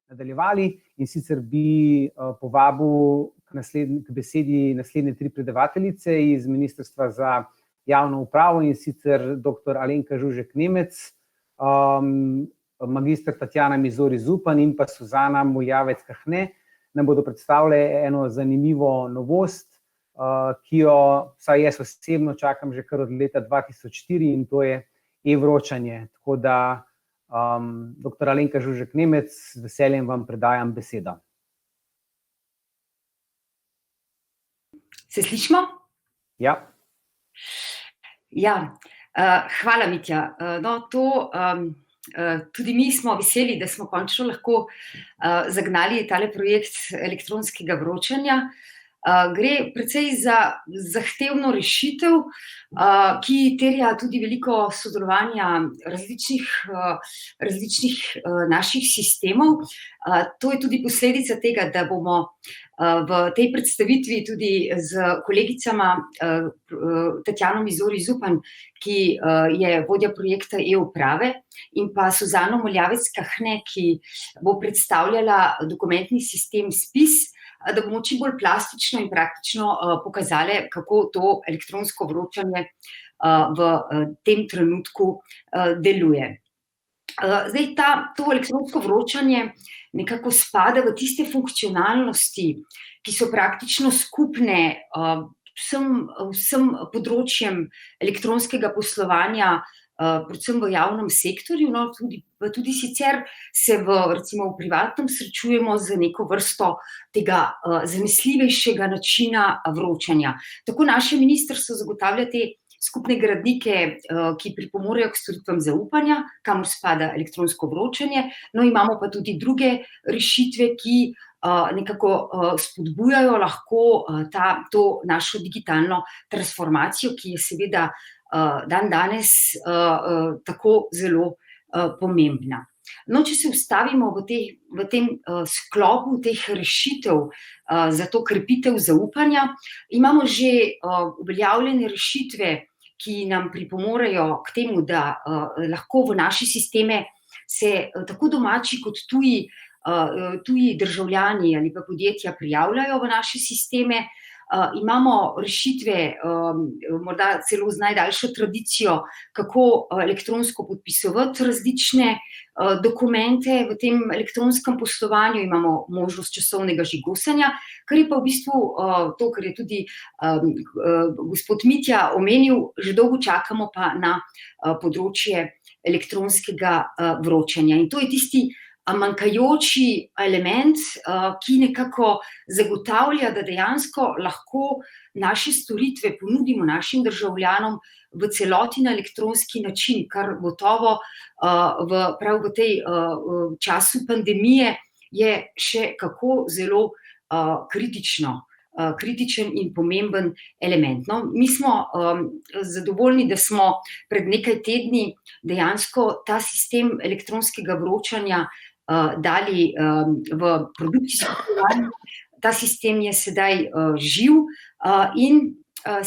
nadaljevali, in sicer bi povabil k besedi naslednje 3 predavateljice iz Ministrstva za javno upravo, in sicer dr. Alenka Žužek Nemec, magister Tatjana Mizori Zupan in pa Suzana Muljavec Kahne. Nam bodo predstavile eno zanimivo novost, ki jo vsaj jaz osebno čakam že kar od leta 2004, in to je e-vročanje. Tako da, dr. Alenka Žužek Nemec, z veseljem vam predajam besedo. Se slišimo? Ja. Ja, hvala, Mitja. Tudi mi smo veseli, da smo končno lahko zagnali tale projekt elektronskega vročanja. Gre precej za zahtevno rešitev, ki terja tudi veliko sodelovanja različnih naših sistemov. To je tudi posledica tega, da bomo v tej predstavitvi tudi z kolegicama Tatjano Mizori Zupan, ki je vodja projekta e-uprave, in pa Suzano Muljavec Kahne, ki bo predstavljala dokumentni sistem SPIS, da bomo čim bolj plastično in praktično pokazali, kako to elektronsko vročanje v tem trenutku deluje. Zdaj, to elektronsko vročanje nekako spada v tiste funkcionalnosti, ki so praktično skupne vsem področjem elektronskega poslovanja, predvsem v javnem sektorju, no, tudi sicer se recimo v privatnem srečujemo z neko vrsto tega zanesljivejšega načina vročanja. Tako naše ministrstvo zagotavlja te skupne gradnike, ki pripomorejo k storitvam zaupanja, kamor spada elektronsko vročanje, no, imamo pa tudi druge rešitve, ki nekako spodbujajo lahko to našo digitalno transformacijo, ki je seveda dandanes tako zelo pomembna. No, če se ustavimo v tem sklopu teh rešitev za to krepitev zaupanja, imamo že uveljavljene rešitve, ki nam pripomorejo k temu, da lahko v naše sisteme se tako domači kot tuji državljani ali pa podjetja prijavljajo v naše sisteme. Imamo rešitve, morda celo z najdaljšo tradicijo, kako elektronsko podpisovati različne dokumente v tem elektronskem poslovanju, imamo možnost časovnega žigosanja, kar je pa v bistvu to, kar je tudi gospod Mitja omenil, že dolgo čakamo pa na področje elektronskega vročanja. In to je tisti manjkajoči element, ki nekako zagotavlja, da dejansko lahko naše storitve ponudimo našim državljanom v celoti na elektronski način, kar gotovo prav v tej času pandemije je še kako zelo kritičen in pomemben element. No, mi smo zadovoljni, da smo pred nekaj tedni dejansko ta sistem elektronskega vročanja dali v produkcijsko delovanje. Ta sistem je sedaj živ in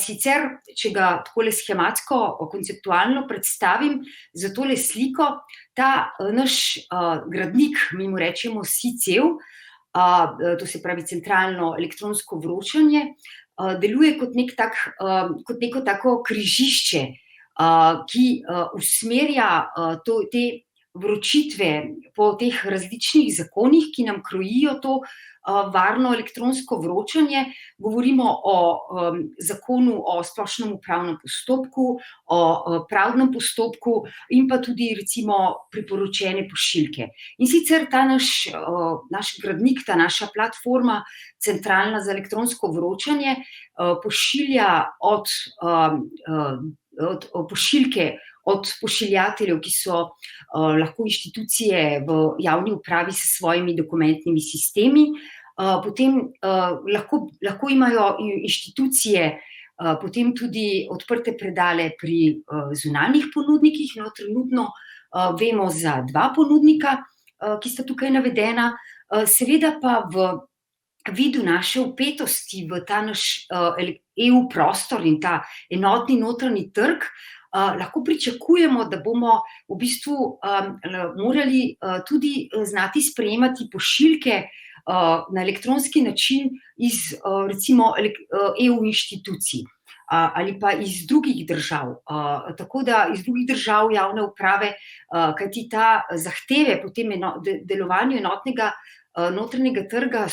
sicer, če ga takole schematsko, konceptualno predstavim za tole sliko, ta naš gradnik, mi mu rečemo SICEV, to se pravi centralno elektronsko vročanje, deluje kot neko tako križišče, ki usmerja te vročitve po teh različnih zakonih, ki nam krojijo to varno elektronsko vročanje. Govorimo o zakonu o splošnem upravnem postopku, o pravdnem postopku in pa tudi recimo priporočene pošiljke. In sicer ta naš gradnik, ta naša platforma, centralna za elektronsko vročanje, pošilja pošiljke od pošiljateljev, ki so lahko inštitucije v javni upravi s svojimi dokumentnimi sistemi, potem lahko imajo inštitucije potem tudi odprte predale pri zunanjih ponudnikih, no, trenutno vemo za 2 ponudnika, ki sta tukaj navedena, seveda pa v vidu naše vpetosti v ta naš EU prostor in ta enotni notranji trg, lahko pričakujemo, da bomo v bistvu morali tudi znati sprejemati pošiljke na elektronski način iz recimo EU inštitucij ali pa iz drugih držav. Tako da iz drugih držav javne uprave, kajti ta zahteve po tem delovanju enotnega notranjega trga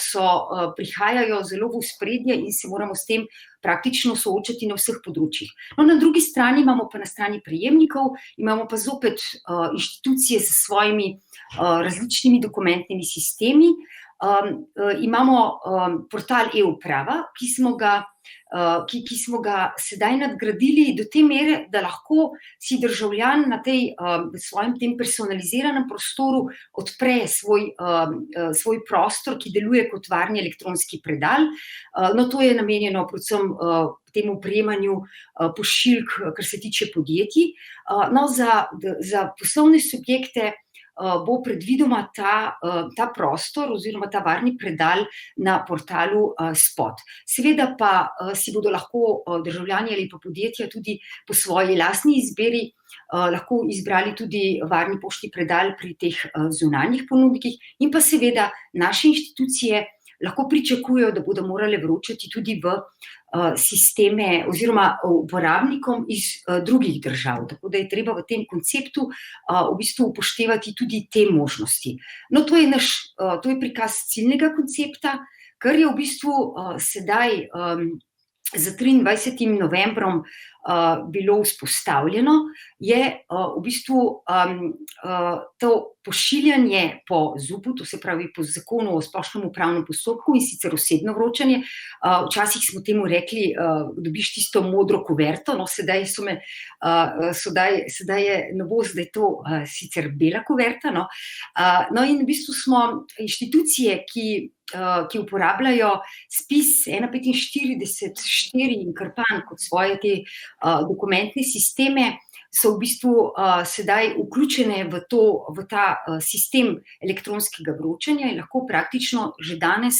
prihajajo zelo v ospredje in se moramo s tem praktično soočati na vseh področjih. No, na drugi strani imamo pa na strani prejemnikov, imamo pa zopet inštitucije s svojimi različnimi dokumentnimi sistemi. Imamo portal e-uprava, ki smo ga sedaj nadgradili do te mere, da lahko si državljan na svojem tem personaliziranem prostoru odpre svoj prostor, ki deluje kot varni elektronski predal. No, to je namenjeno predvsem temu prejemanju pošiljk, kar se tiče podjetij. No, za poslovne subjekte bo predvidoma ta prostor oziroma ta varni predal na portalu Spot. Seveda pa si bodo lahko državljani ali pa podjetja tudi po svoji lastni izbiri lahko izbrali tudi varni poštni predal pri teh zunanjih ponudnikih in pa seveda naše inštitucije lahko pričakujejo, da bodo morale vročati tudi v sisteme oziroma uporabnikom iz drugih držav. Tako da je treba v tem konceptu v bistvu upoštevati tudi te možnosti. No, to je prikaz ciljnega koncepta, kar je v bistvu sedaj z 23. novembrom bilo vzpostavljeno, je v bistvu to pošiljanje po ZUP-u, to se pravi po zakonu o splošnem upravnem postopku, in sicer osebno vročanje. Včasih smo temu rekli, dobiš tisto modro kuverto, no sedaj je novost, da je to sicer bela kuverta. No in v bistvu smo inštitucije, ki uporabljajo SPIS 145.4 in Krpan kot svoje te dokumentne sisteme, so v bistvu sedaj vključene v ta sistem elektronskega vročanja in lahko praktično že danes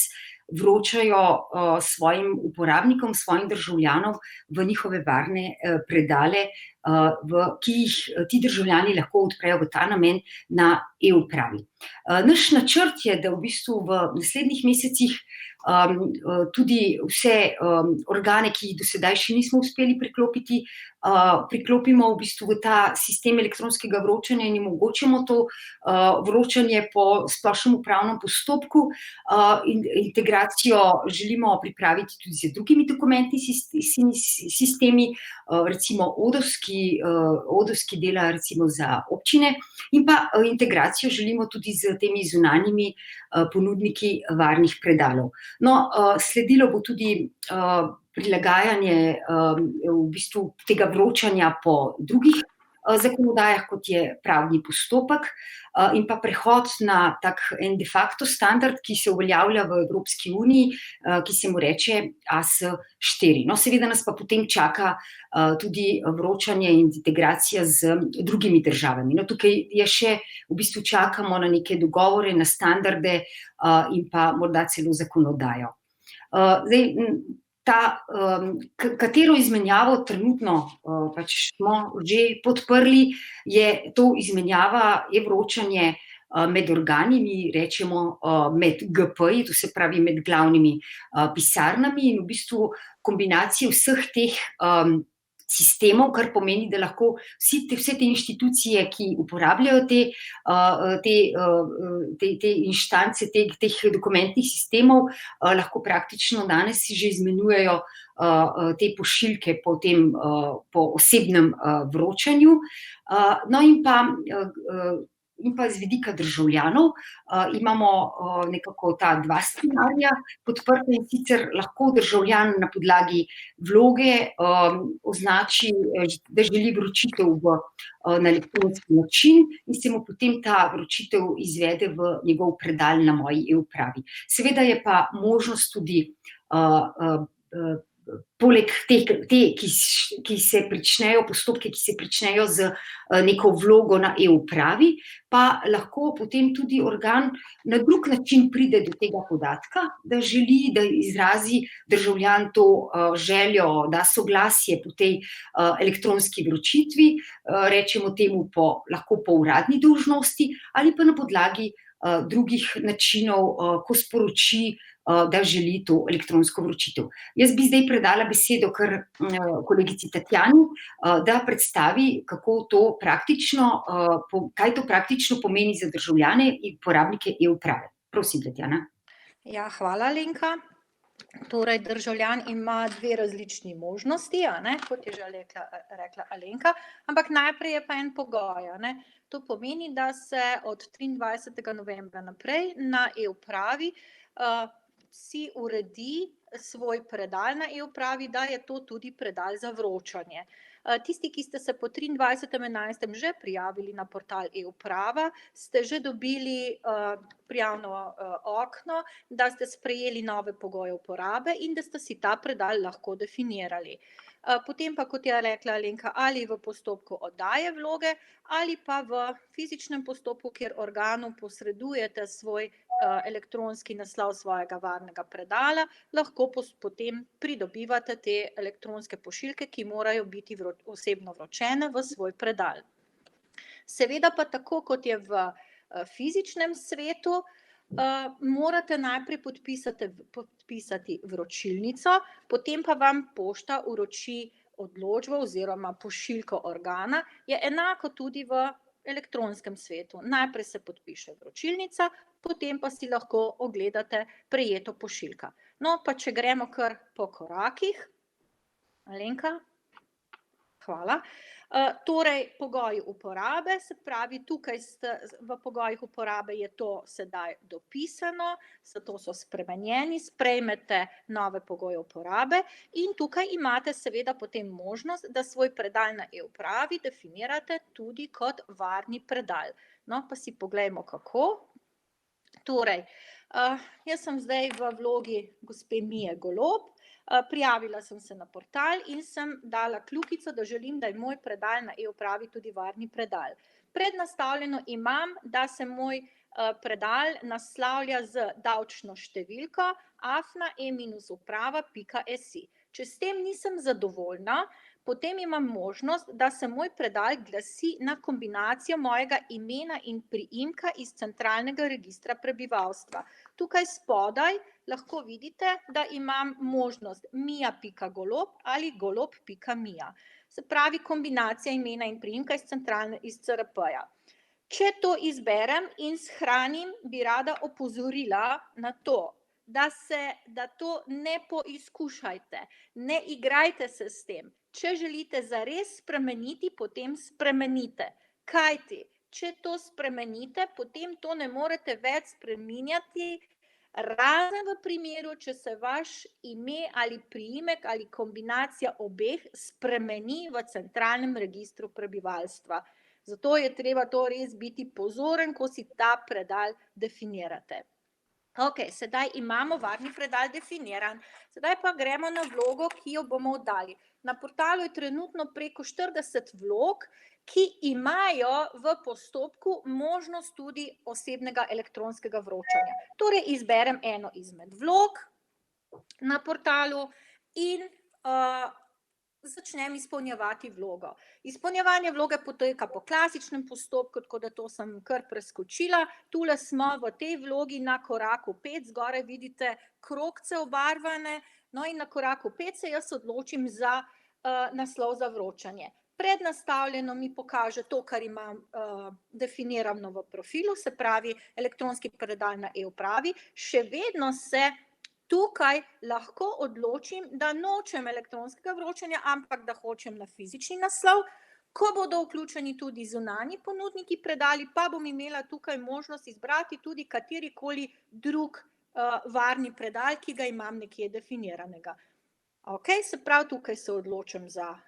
vročajo svojim uporabnikom, svojim državljanom v njihove varne predale, ki jih ti državljani lahko odprejo v ta namen na e-upravi. Naš načrt je, da v bistvu v naslednjih mesecih tudi vse organe, ki jih do sedaj še nismo uspeli priklopiti, priklopimo v bistvu v ta sistem elektronskega vročanja in jim omogočimo to vročanje po splošnem upravnem postopku. Integracijo želimo pripraviti tudi z drugimi dokumentnimi sistemi, recimo ODOS, ki dela recimo za občine, in pa integracijo želimo tudi z temi zunanjimi ponudniki varnih predalov. No, sledilo bo tudi prilagajanje v bistvu tega vročanja po drugih zakonodajah, kot je pravni postopek, in pa prehod na tak en de facto standard, ki se uveljavlja v Evropski uniji, ki se mu reče AS4. No, seveda nas pa potem čaka tudi vročanje in integracija z drugimi državami. No, tukaj v bistvu čakamo na neke dogovore, na standarde in pa morda celo zakonodajo. Zdaj, katero izmenjavo trenutno smo že podprli, je to izmenjava e-vročanje med organi, mi rečemo med GP-ji, to se pravi med glavnimi pisarnami, in v bistvu kombinacije vseh teh sistemov, kar pomeni, da lahko vse te inštitucije, ki uporabljajo te inštance, teh dokumentnih sistemov, lahko praktično danes že izmenjujejo te pošiljke po osebnem vročanju. No in pa z vidika državljanov imamo nekako ta dva scenarija podprta, in sicer lahko državljan na podlagi vloge označi, da želi vročitev na elektronski način in se mu potem ta vročitev izvede v njegov predal na moji e-upravi. Seveda je pa možnost tudi poleg ki se pričnejo, postopke, ki se pričnejo z neko vlogo na e-upravi, pa lahko potem tudi organ na drug način pride do tega podatka, da želi, da izrazi državljan to željo, da soglasje po tej elektronski vročitvi, rečemo temu lahko po uradni dolžnosti ali pa na podlagi drugih načinov, ko sporoči, da želi to elektronsko vročitev. Jaz bi zdaj predala besedo kar kolegici Tatjani, da predstavi, kaj to praktično pomeni za državljane in uporabnike e-uprave. Prosim, Tatjana. Ja, hvala, Alenka. Torej, državljan ima dve različni možnosti, kot je že rekla Alenka, ampak najprej je pa en pogoj. To pomeni, da se od 23. novembra naprej na e-upravi si uredi svoj predal na e-upravi, da je to tudi predal za vročanje. Tisti, ki ste se po 23.11. že prijavili na portal e-uprava, ste že dobili prijavno okno, da ste sprejeli nove pogoje uporabe in da ste si ta predal lahko definirali. Potem pa, kot je rekla Alenka, ali v postopku oddaje vloge ali pa v fizičnem postopku, kjer organu posredujete svoj elektronski naslov svojega varnega predala, lahko potem pridobivate te elektronske pošiljke, ki morajo biti osebno vročene v svoj predal. Seveda pa tako, kot je v fizičnem svetu, morate najprej podpisati vročilnico, potem pa vam pošta vroči odločbo oziroma pošiljko organa, je enako tudi v elektronskem svetu. Najprej se podpiše vročilnica, potem pa si lahko ogledate prejeto pošiljka. No, pa če gremo kar po korakih. Alenka? Hvala. Torej, pogoji uporabe, se pravi, tukaj v pogojih uporabe je to sedaj dopisano, zato so spremenjeni, sprejmete nove pogoje uporabe in tukaj imate seveda potem možnost, da svoj predal na e-upravi definirate tudi kot varni predal. No, pa si poglejmo kako. Torej, jaz sem zdaj v vlogi gospe Mije Golob, prijavila sem se na portal in sem dala kljukico, da želim, da je moj predal na e-upravi tudi varni predal. Prednastavljeno imam, da se moj predal naslavlja z davčno številko afna-e-uprava.si. Če s tem nisem zadovoljna, potem imam možnost, da se moj predal glasi na kombinacijo mojega imena in priimka iz centralnega registra prebivalstva. Tukaj spodaj lahko vidite, da imam možnost mija.golob ali golob.mija. Se pravi kombinacija imena in priimka iz CRP-ja. Če to izberem in shranim, bi rada opozorila na to, da to ne poizkušajte, ne igrajte se s tem. Če želite zares spremeniti, potem spremenite. Kajti, če to spremenite, potem to ne morete več spreminjati, razen v primeru, če se vaš ime ali priimek ali kombinacija obeh spremeni v centralnem registru prebivalstva. Zato je treba to res biti pozoren, ko si ta predal definirate. Ok, sedaj imamo varni predal definiran. Sedaj pa gremo na vlogo, ki jo bomo oddali. Na portalu je trenutno preko 40 vlog, ki imajo v postopku možnost tudi osebnega elektronskega vročanja. Torej, izberem eno izmed vlog na portalu in začnem izpolnjevati vlogo. Izpolnjevanje vloge poteka po klasičnem postopku, tako da to sem kar preskočila. Tule smo v tej vlogi na koraku 5, zgoraj vidite krogce obarvane, no in na koraku 5 se jaz odločim za naslov za vročanje. Prednastavljeno mi pokaže to, kar imam definirano v profilu, se pravi elektronski predal na e-upravi. Še vedno se tukaj lahko odločim, da nočem elektronskega vročanja, ampak da hočem na fizični naslov. Ko bodo vključeni tudi zunanji ponudniki predali, pa bom imela tukaj možnost izbrati tudi katerikoli drug varni predal, ki ga imam nekje definiranega. Ok, se pravi, tukaj se odločim za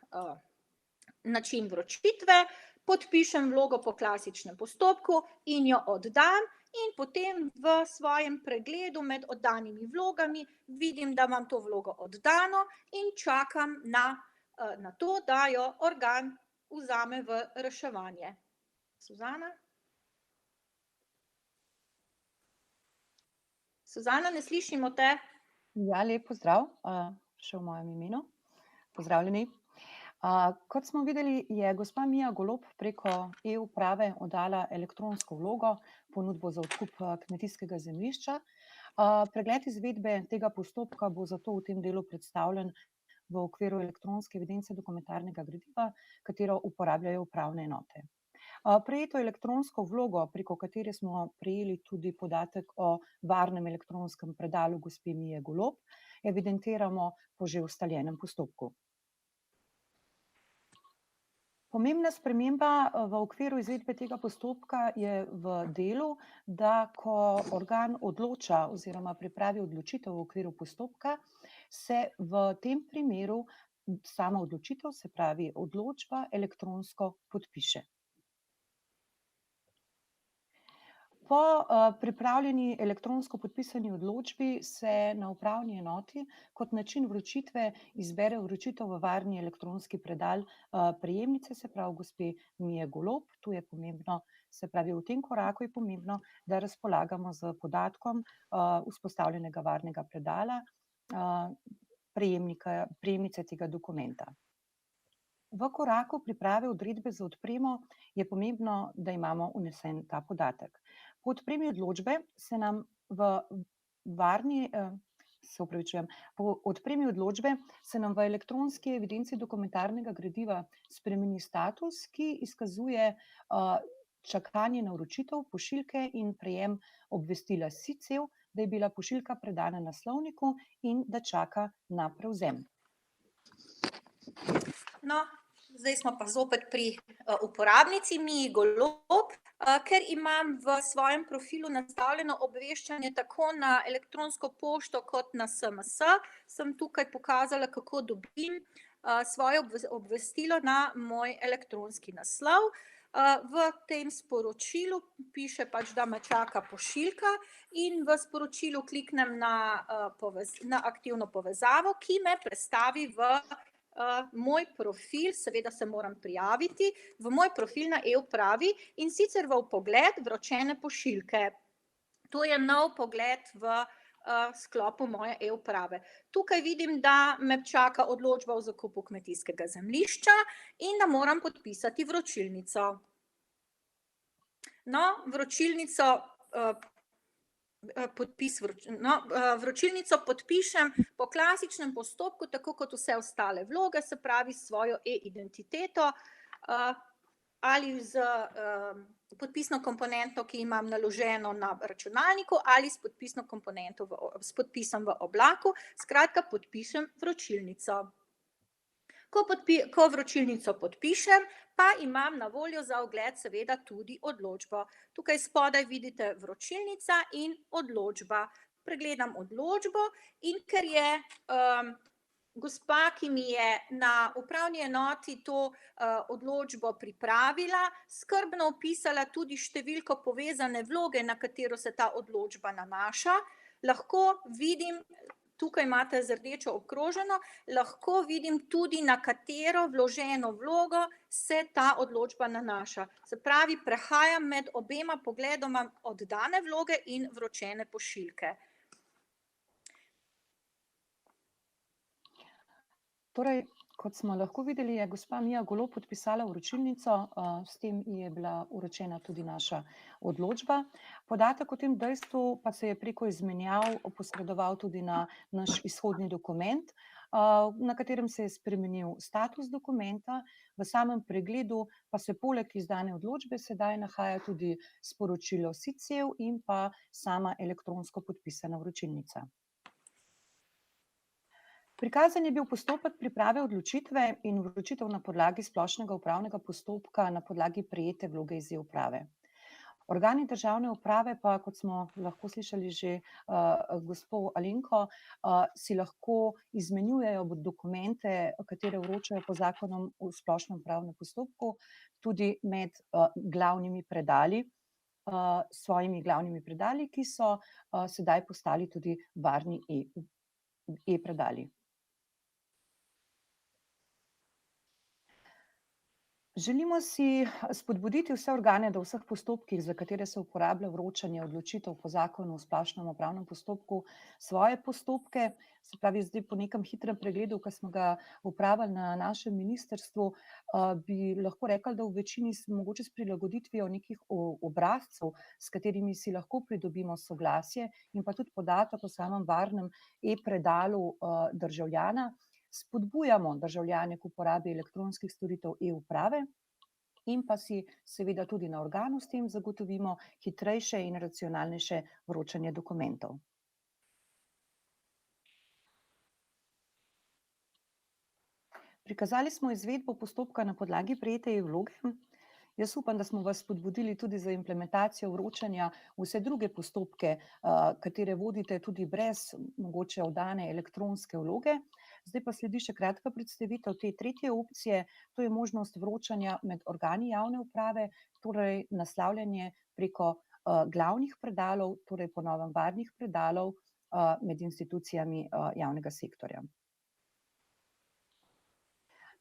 način vročitve, podpišem vlogo po klasičnem postopku in jo oddam in potem v svojem pregledu med oddanimi vlogami vidim, da imam to vlogo oddano in čakam na to, da jo organ vzame v reševanje. Suzana? Suzana, ne slišimo te? Ja, lep pozdrav, še v mojem imenu. Pozdravljeni. Kot smo videli, je gospa Mija Golob preko e-uprave oddala elektronsko vlogo, ponudbo za odkup kmetijskega zemljišča. Pregled izvedbe tega postopka bo zato v tem delu predstavljen v okviru elektronske evidence dokumentarnega gradiva, katero uporabljajo upravne enote. Prejeto elektronsko vlogo, preko katere smo prejeli tudi podatek o varnem elektronskem predalu gospe Mije Golob, evidentiramo po že ustaljenem postopku. Pomembna sprememba v okviru izvedbe tega postopka je v delu, da ko organ odloča oziroma pripravi odločitev v okviru postopka, se v tem primeru sama odločitev, se pravi odločba, elektronsko podpiše. Po pripravljeni elektronsko podpisani odločbi se na upravni enoti kot način vročitve izbere vročitev v varni elektronski predal prejemnice, se pravi gospe Mije Golob. Tu je pomembno, se pravi v tem koraku je pomembno, da razpolagamo z podatkom vzpostavljenega varnega predala prejemnice tega dokumenta. V koraku priprave odredbe za odpremo je pomembno, da imamo vnesen ta podatek. Po odpremi odločbe se nam po odpremi odločbe se nam v elektronski evidenci dokumentarnega gradiva spremeni status, ki izkazuje čakanje na vročitev pošiljke in prejem obvestila SICEV, da je bila pošiljka predana naslovniku in da čaka na prevzem. No, zdaj smo pa zopet pri uporabnici Miji Golob, ker imam v svojem profilu nastavljeno obveščanje tako na elektronsko pošto kot na SMS, sem tukaj pokazala, kako dobim svoje obvestilo na moj elektronski naslov. V tem sporočilu piše pač, da me čaka pošiljka in v sporočilu kliknem na aktivno povezavo, ki me prestavi v moj profil, seveda se moram prijaviti, v moj profil na e-upravi in sicer v vpogled vročene pošiljke. To je nov pogled v sklopu moje e-uprave. Tukaj vidim, da me čaka odločba o zakupu kmetijskega zemljišča in da moram podpisati vročilnico. No, vročilnico podpišem po klasičnem postopku, tako kot vse ostale vloge, se pravi s svojo e-identiteto ali z podpisno komponento, ki imam naloženo na računalniku, ali s podpisno komponento s podpisom v oblaku, skratka podpišem vročilnico. Ko vročilnico podpišem, pa imam na voljo za ogled seveda tudi odločbo. Tukaj spodaj vidite vročilnica in odločba. Pregledam odločbo in ker je gospa, ki mi je na upravni enoti to odločbo pripravila, skrbno vpisala tudi številko povezane vloge, na katero se ta odločba nanaša, lahko vidim, tukaj imate z rdečo obkroženo, lahko vidim tudi, na katero vloženo vlogo se ta odločba nanaša. Se pravi, prehajam med obema pogledoma oddane vloge in vročene pošiljke. Torej, kot smo lahko videli, je gospa Mija Golob podpisala vročilnico, s tem je bila vročena tudi naša odločba. Podatek o tem dejstvu pa se je preko izmenjav posredoval tudi na naš izhodni dokument, na katerem se je spremenil status dokumenta, v samem pregledu pa se poleg izdane odločbe sedaj nahaja tudi sporočilo SICEV in pa sama elektronsko podpisana vročilnica. Prikazan je bil postopek priprave odločitve in vročitev na podlagi splošnega upravnega postopka na podlagi prejete vloge iz e-uprave. Organi državne uprave pa, kot smo lahko slišali že gospo Alenko, si lahko izmenjujejo dokumente, katere vročajo po zakonu o splošnem upravnem postopku, tudi med glavnimi predali s svojimi glavnimi predali, ki so sedaj postali tudi varni e-predali. Želimo si spodbuditi vse organe, da v vseh postopkih, za katere se uporablja vročanje odločitev po zakonu o splošnem upravnem postopku, svoje postopke, se pravi zdaj po nekem hitrem pregledu, ki smo ga opravili na našem ministrstvu, bi lahko rekli, da v večini mogoče s prilagoditvijo nekih obrazcev, s katerimi si lahko pridobimo soglasje in pa tudi podatek o samem varnem e-predalu državljana, spodbujamo državljane k uporabi elektronskih storitev e-uprave in pa si seveda tudi na organu s tem zagotovimo hitrejše in racionalnejše vročanje dokumentov. Prikazali smo izvedbo postopka na podlagi prejete e-vloge. Jaz upam, da smo vas spodbudili tudi za implementacijo vročanja vse druge postopke, katere vodite tudi brez mogoče oddane elektronske vloge. Zdaj pa sledi še kratka predstavitev te tretje opcije, to je možnost vročanja med organi javne uprave, torej naslavljanje preko glavnih predalov, torej po novem varnih predalov med institucijami javnega sektorja.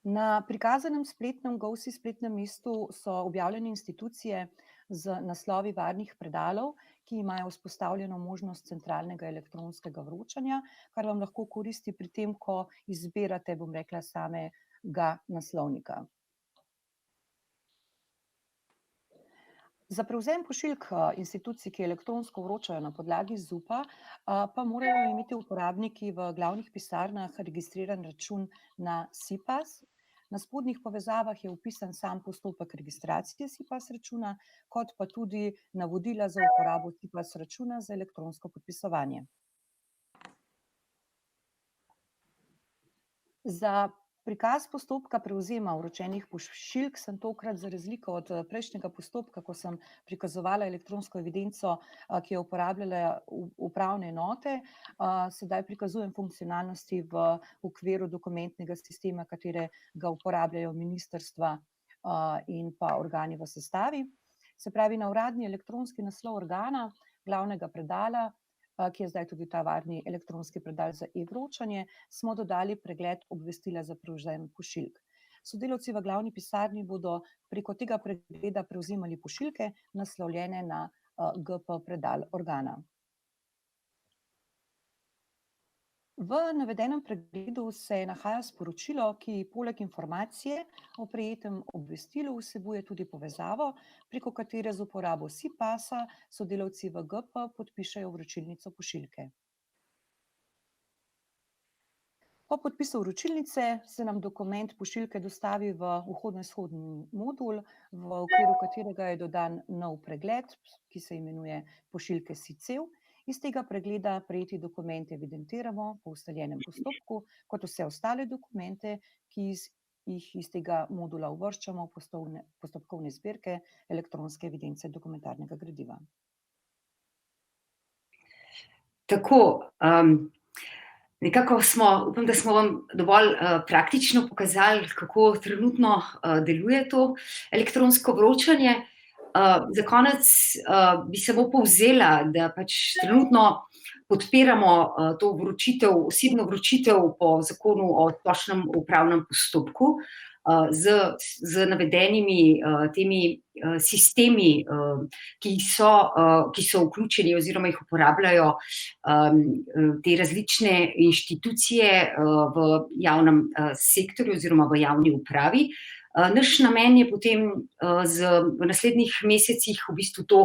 Na prikazanem spletnem GovSi spletnem mestu so objavljene institucije z naslovi varnih predalov, ki imajo vzpostavljeno možnost centralnega elektronskega vročanja, kar vam lahko koristi pri tem, ko izbirate, bom rekla, samega naslovnika. Za prevzem pošiljk institucij, ki elektronsko vročajo na podlagi ZUP-a, pa morajo imeti uporabniki v glavnih pisarnah registriran račun na SIPAS. Na spodnjih povezavah je opisan sam postopek registracije SIPAS računa, kot pa tudi navodila za uporabo SIPAS računa za elektronsko podpisovanje. Za prikaz postopka prevzema vročenih pošiljk sem tokrat za razliko od prejšnjega postopka, ko sem prikazovala elektronsko evidenco, ki jo uporabljala upravne enote, sedaj prikazujem funkcionalnosti v okviru dokumentnega sistema, katerega uporabljajo ministrstva in pa organi v sestavi. Se pravi, na uradni elektronski naslov organa, glavnega predala, ki je zdaj tudi ta varni elektronski predal za e-vročanje, smo dodali pregled obvestila za prevzem pošiljk. Sodelavci v glavni pisarni bodo preko tega pregleda prevzemali pošiljke, naslovljene na GP predal organa. V navedenem pregledu se nahaja sporočilo, ki poleg informacije o prejetem obvestilu vsebuje tudi povezavo, preko katere z uporabo SIPAS-a sodelavci v GP podpišejo vročilnico pošiljke. Po podpisu vročilnice se nam dokument pošiljke dostavi v vhodno-izhodni modul, v okviru katerega je dodan nov pregled, ki se imenuje pošiljke SICEV. Iz tega pregleda prejeti dokumente evidentiramo po ustaljenem postopku, kot vse ostale dokumente, ki jih iz tega modula uvrščamo v postopkovne zbirke elektronske evidence dokumentarnega gradiva. Tako, nekako upam, da smo vam dovolj praktično pokazali, kako trenutno deluje to elektronsko vročanje. Za konec bi samo povzela, da pač trenutno podpiramo to vročitev, osebno vročitev po zakonu o splošnem upravnem postopku z navedenimi temi sistemi, ki so vključeni oziroma jih uporabljajo te različne inštitucije v javnem sektorju oziroma v javni upravi. Naš namen je potem v naslednjih mesecih v bistvu to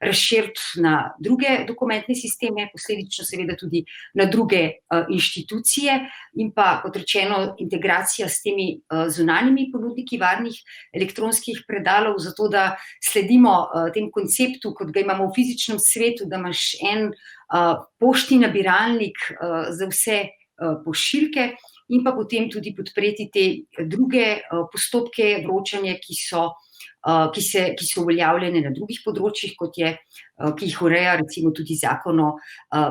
razširiti na druge dokumentne sisteme, posledično seveda tudi na druge inštitucije in pa, kot rečeno, integracija s temi zunanjimi ponudniki varnih elektronskih predalov, zato da sledimo tem konceptu, kot ga imamo v fizičnem svetu, da imaš en poštni nabiralnik za vse pošiljke, in pa potem tudi podpreti te druge postopke vročanja, ki so ki so uveljavljene na drugih področjih, ki jih ureja recimo tudi zakon o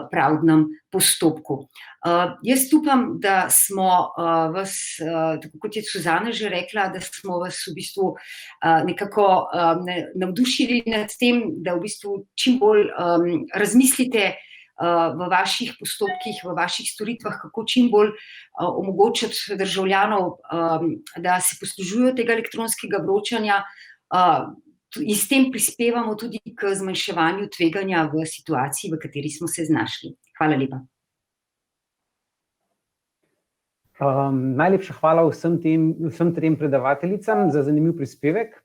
pravdnem postopku. Jaz upam, da smo vas, tako kot je Suzana že rekla, da smo vas v bistvu nekako navdušili nad tem, da v bistvu čim bolj razmislite v vaših postopkih, v vaših storitvah, kako čim bolj omogočiti državljanov, da se poslužujejo tega elektronskega vročanja, in s tem prispevamo tudi k zmanjševanju tveganja v situaciji, v kateri smo se znašli. Hvala lepa. Najlepša hvala vsem trem predavateljicam za zanimiv prispevek.